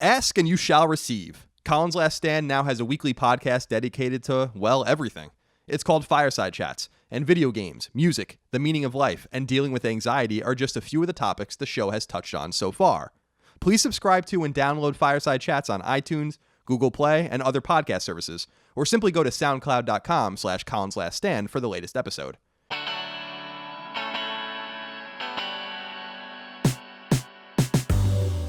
Ask and you shall receive. Colin's Last Stand now has a weekly podcast dedicated to, well, everything. It's called Fireside Chats, and video games, music, the meaning of life, and dealing with anxiety are just a few of the topics the show has touched on so far. Please subscribe to and download Fireside Chats on iTunes, Google Play, and other podcast services, or simply go to soundcloud.com/ColinsLastStand for the latest episode.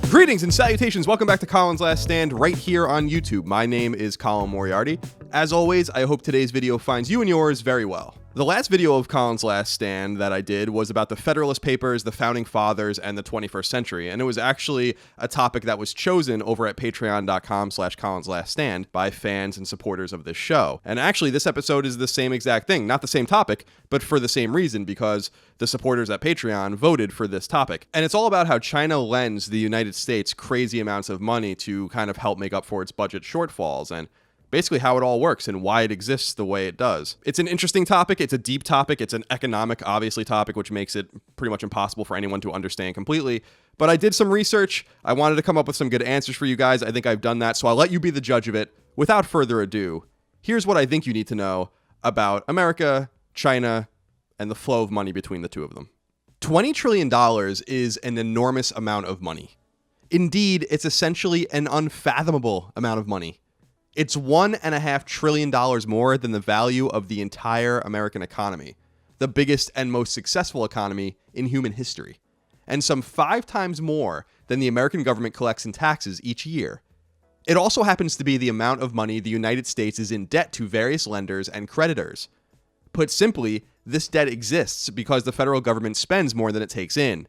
Greetings and salutations. Welcome back to Colin's Last Stand right here on YouTube. My name is Colin Moriarty. As always, I hope today's video finds you and yours very well. The last video of Colin's Last Stand that I did was about the Federalist Papers, the Founding Fathers, and the 21st century, and it was actually a topic that was chosen over at patreon.com/ColinsLastStand by fans and supporters of this show. And actually, this episode is the same exact thing, not the same topic, but for the same reason, because the supporters at Patreon voted for this topic. And it's all about how China lends the United States crazy amounts of money to kind of help make up for its budget shortfalls, and basically how it all works and why it exists the way it does. It's an interesting topic. It's a deep topic. It's an economic, obviously, topic, which makes it pretty much impossible for anyone to understand completely. But I did some research. I wanted to come up with some good answers for you guys. I think I've done that, so I'll let you be the judge of it. Without further ado, here's what I think you need to know about America, China, and the flow of money between the two of them. $20 trillion is an enormous amount of money. Indeed, it's essentially an unfathomable amount of money. It's $1.5 trillion more than the value of the entire American economy, the biggest and most successful economy in human history, and some 5 times more than the American government collects in taxes each year. It also happens to be the amount of money the United States is in debt to various lenders and creditors. Put simply, this debt exists because the federal government spends more than it takes in.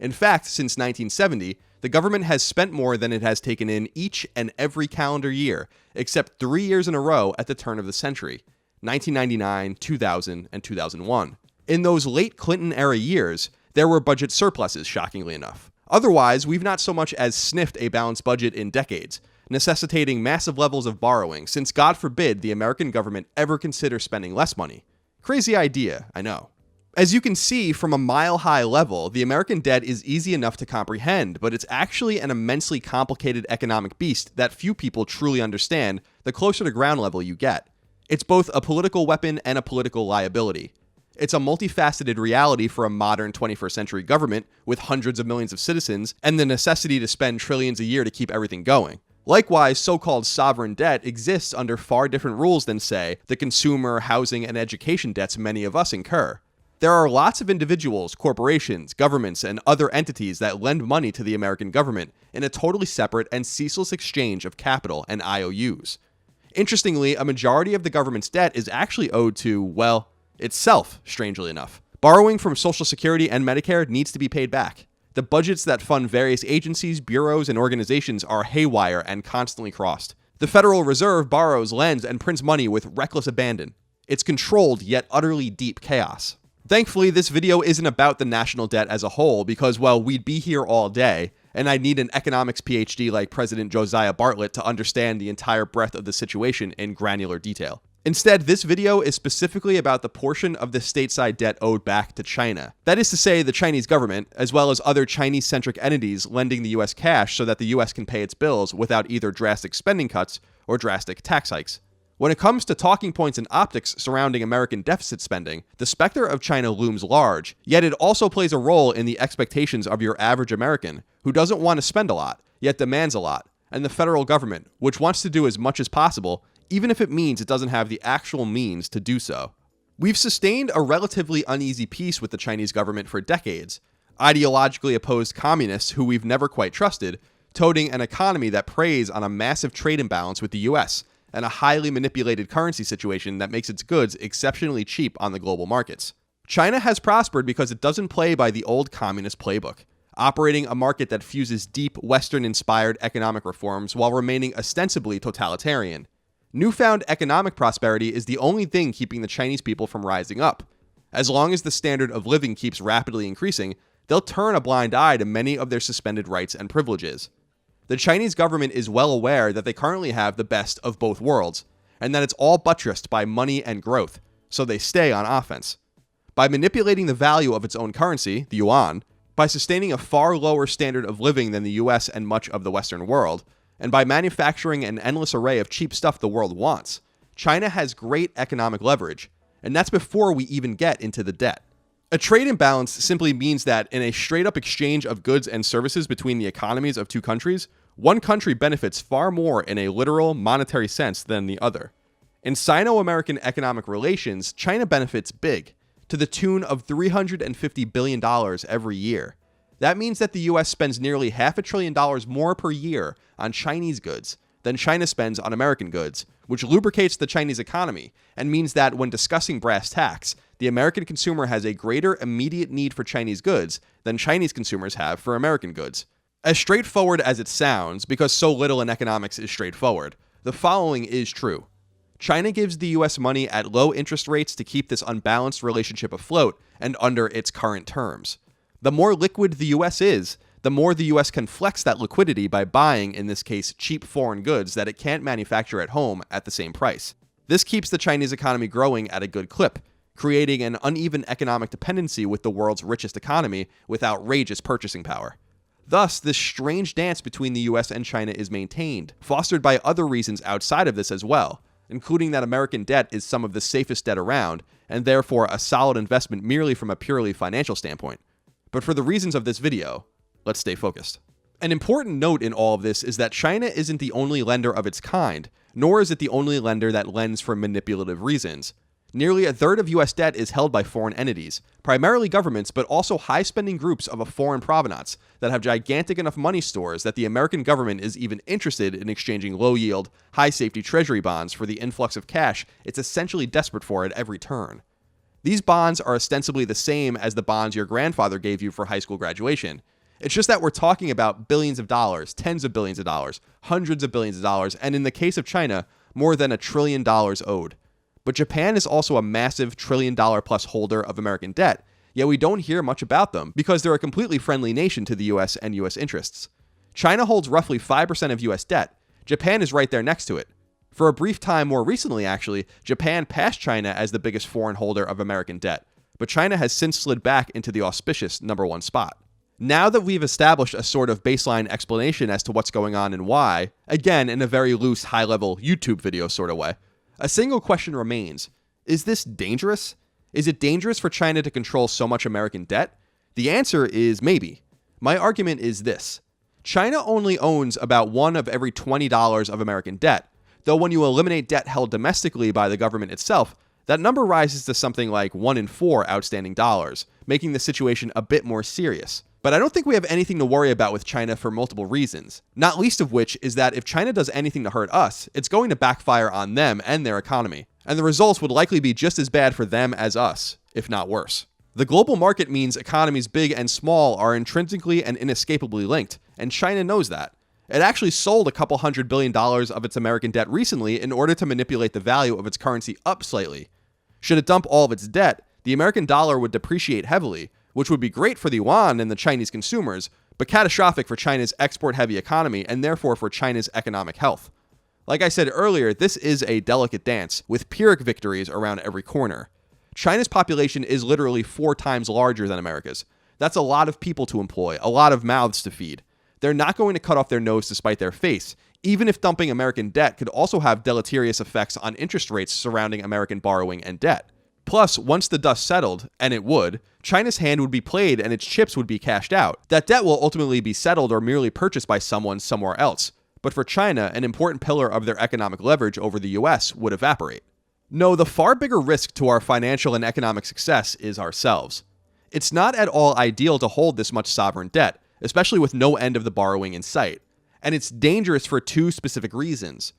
In fact, since 1970, the government has spent more than it has taken in each and every calendar year, except 3 years in a row at the turn of the century, 1999, 2000, and 2001. In those late Clinton-era years, there were budget surpluses, shockingly enough. Otherwise, we've not so much as sniffed a balanced budget in decades, necessitating massive levels of borrowing, since God forbid the American government ever consider spending less money. Crazy idea, I know. As you can see from a mile-high level, the American debt is easy enough to comprehend, but it's actually an immensely complicated economic beast that few people truly understand the closer to ground level you get. It's both a political weapon and a political liability. It's a multifaceted reality for a modern 21st century government with hundreds of millions of citizens and the necessity to spend trillions a year to keep everything going. Likewise, so-called sovereign debt exists under far different rules than, say, the consumer, housing, and education debts many of us incur. There are lots of individuals, corporations, governments, and other entities that lend money to the American government in a totally separate and ceaseless exchange of capital and IOUs. Interestingly, a majority of the government's debt is actually owed to, well, itself, strangely enough. Borrowing from Social Security and Medicare needs to be paid back. The budgets that fund various agencies, bureaus, and organizations are haywire and constantly crossed. The Federal Reserve borrows, lends, and prints money with reckless abandon. It's controlled yet utterly deep chaos. Thankfully, this video isn't about the national debt as a whole because, well, we'd be here all day, and I'd need an economics PhD like President Josiah Bartlett to understand the entire breadth of the situation in granular detail. Instead, this video is specifically about the portion of the stateside debt owed back to China. That is to say, the Chinese government, as well as other Chinese-centric entities lending the US cash so that the US can pay its bills without either drastic spending cuts or drastic tax hikes. When it comes to talking points and optics surrounding American deficit spending, the specter of China looms large, yet it also plays a role in the expectations of your average American, who doesn't want to spend a lot, yet demands a lot, and the federal government, which wants to do as much as possible, even if it means it doesn't have the actual means to do so. We've sustained a relatively uneasy peace with the Chinese government for decades, ideologically opposed communists who we've never quite trusted, toting an economy that preys on a massive trade imbalance with the US, and a highly manipulated currency situation that makes its goods exceptionally cheap on the global markets. China has prospered because it doesn't play by the old communist playbook, operating a market that fuses deep Western-inspired economic reforms while remaining ostensibly totalitarian. Newfound economic prosperity is the only thing keeping the Chinese people from rising up. As long as the standard of living keeps rapidly increasing, they'll turn a blind eye to many of their suspended rights and privileges. The Chinese government is well aware that they currently have the best of both worlds, and that it's all buttressed by money and growth, so they stay on offense. By manipulating the value of its own currency, the yuan, by sustaining a far lower standard of living than the US and much of the Western world, and by manufacturing an endless array of cheap stuff the world wants, China has great economic leverage, and that's before we even get into the debt. A trade imbalance simply means that in a straight-up exchange of goods and services between the economies of two countries, one country benefits far more in a literal monetary sense than the other. In sino-american economic relations, China benefits big, to the tune of $350 billion every year. That means that the US spends nearly $500 billion more per year on Chinese goods than China spends on American goods, which lubricates the Chinese economy and means that when discussing brass tacks, the American consumer has a greater immediate need for Chinese goods than Chinese consumers have for American goods. As straightforward as it sounds, because so little in economics is straightforward, the following is true. China gives the US money at low interest rates to keep this unbalanced relationship afloat and under its current terms. The more liquid the US is, the more the US can flex that liquidity by buying, in this case, cheap foreign goods that it can't manufacture at home at the same price. This keeps the Chinese economy growing at a good clip, creating an uneven economic dependency with the world's richest economy with outrageous purchasing power. Thus, this strange dance between the US and China is maintained, fostered by other reasons outside of this as well, including that American debt is some of the safest debt around, and therefore a solid investment merely from a purely financial standpoint. But for the reasons of this video, let's stay focused. An important note in all of this is that China isn't the only lender of its kind, nor is it the only lender that lends for manipulative reasons. Nearly a third of US debt is held by foreign entities, primarily governments, but also high-spending groups of a foreign provenance that have gigantic enough money stores that the American government is even interested in exchanging low-yield, high-safety treasury bonds for the influx of cash it's essentially desperate for at every turn. These bonds are ostensibly the same as the bonds your grandfather gave you for high school graduation. It's just that we're talking about billions of dollars, tens of billions of dollars, hundreds of billions of dollars, and in the case of China, more than $1 trillion owed. But Japan is also a massive $1 trillion plus holder of American debt, yet we don't hear much about them because they're a completely friendly nation to the US and US interests. China holds roughly 5% of US debt. Japan is right there next to it. For a brief time more recently, actually, Japan passed China as the biggest foreign holder of American debt, but China has since slid back into the auspicious #1 spot. Now that we've established a sort of baseline explanation as to what's going on and why, again in a very loose, high-level YouTube video sort of way, a single question remains. Is this dangerous? Is it dangerous for China to control so much American debt? The answer is maybe. My argument is this. China only owns about $1 of every $20 of American debt, though when you eliminate debt held domestically by the government itself, that number rises to something like 1 in 4 outstanding dollars, making the situation a bit more serious. But I don't think we have anything to worry about with China for multiple reasons, not least of which is that if China does anything to hurt us, it's going to backfire on them and their economy, and the results would likely be just as bad for them as us, if not worse. The global market means economies big and small are intrinsically and inescapably linked, and China knows that. It actually sold a couple $100 billion of its American debt recently in order to manipulate the value of its currency up slightly. Should it dump all of its debt, the American dollar would depreciate heavily, which would be great for the yuan and the Chinese consumers, but catastrophic for China's export-heavy economy and therefore for China's economic health. Like I said earlier, this is a delicate dance, with Pyrrhic victories around every corner. China's population is literally 4 times larger than America's. That's a lot of people to employ, a lot of mouths to feed. They're not going to cut off their nose to spite their face, even if dumping American debt could also have deleterious effects on interest rates surrounding American borrowing and debt. Plus, once the dust settled, and it would, China's hand would be played and its chips would be cashed out. That debt will ultimately be settled or merely purchased by someone somewhere else. But for China, an important pillar of their economic leverage over the US would evaporate. No, the far bigger risk to our financial and economic success is ourselves. It's not at all ideal to hold this much sovereign debt, especially with no end of the borrowing in sight. And it's dangerous for 2 specific reasons.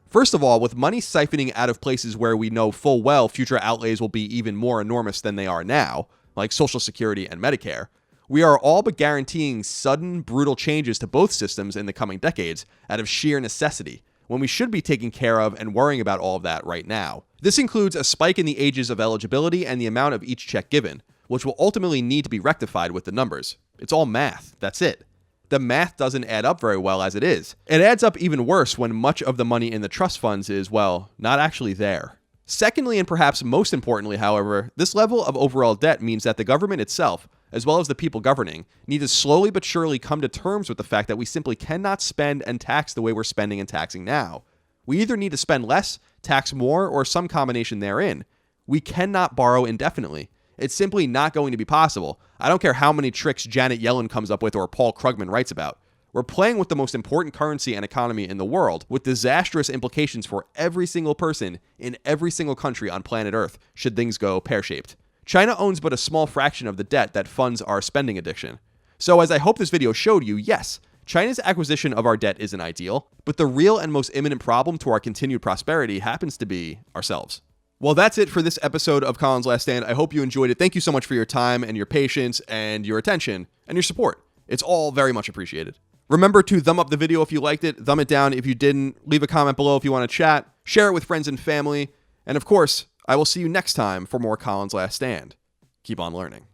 First of all, with money siphoning out of places where we know full well future outlays will be even more enormous than they are now, like Social Security and Medicare, we are all but guaranteeing sudden, brutal changes to both systems in the coming decades out of sheer necessity, when we should be taking care of and worrying about all of that right now. This includes a spike in the ages of eligibility and the amount of each check given, which will ultimately need to be rectified with the numbers. It's all math, that's it. The math doesn't add up very well as it is. It adds up even worse when much of the money in the trust funds is, well, not actually there. Secondly, and perhaps most importantly, however, this level of overall debt means that the government itself, as well as the people governing, need to slowly but surely come to terms with the fact that we simply cannot spend and tax the way we're spending and taxing now. We either need to spend less, tax more, or some combination therein. We cannot borrow indefinitely. It's simply not going to be possible. I don't care how many tricks Janet Yellen comes up with or Paul Krugman writes about. We're playing with the most important currency and economy in the world, with disastrous implications for every single person in every single country on planet Earth, should things go pear-shaped. China owns but a small fraction of the debt that funds our spending addiction. So as I hope this video showed you, yes, China's acquisition of our debt isn't ideal, but the real and most imminent problem to our continued prosperity happens to be ourselves. Well, that's it for this episode of Colin's Last Stand. I hope you enjoyed it. Thank you so much for your time and your patience and your attention and your support. It's all very much appreciated. Remember to thumb up the video if you liked it, thumb it down if you didn't, leave a comment below if you want to chat, share it with friends and family, and of course, I will see you next time for more Colin's Last Stand. Keep on learning.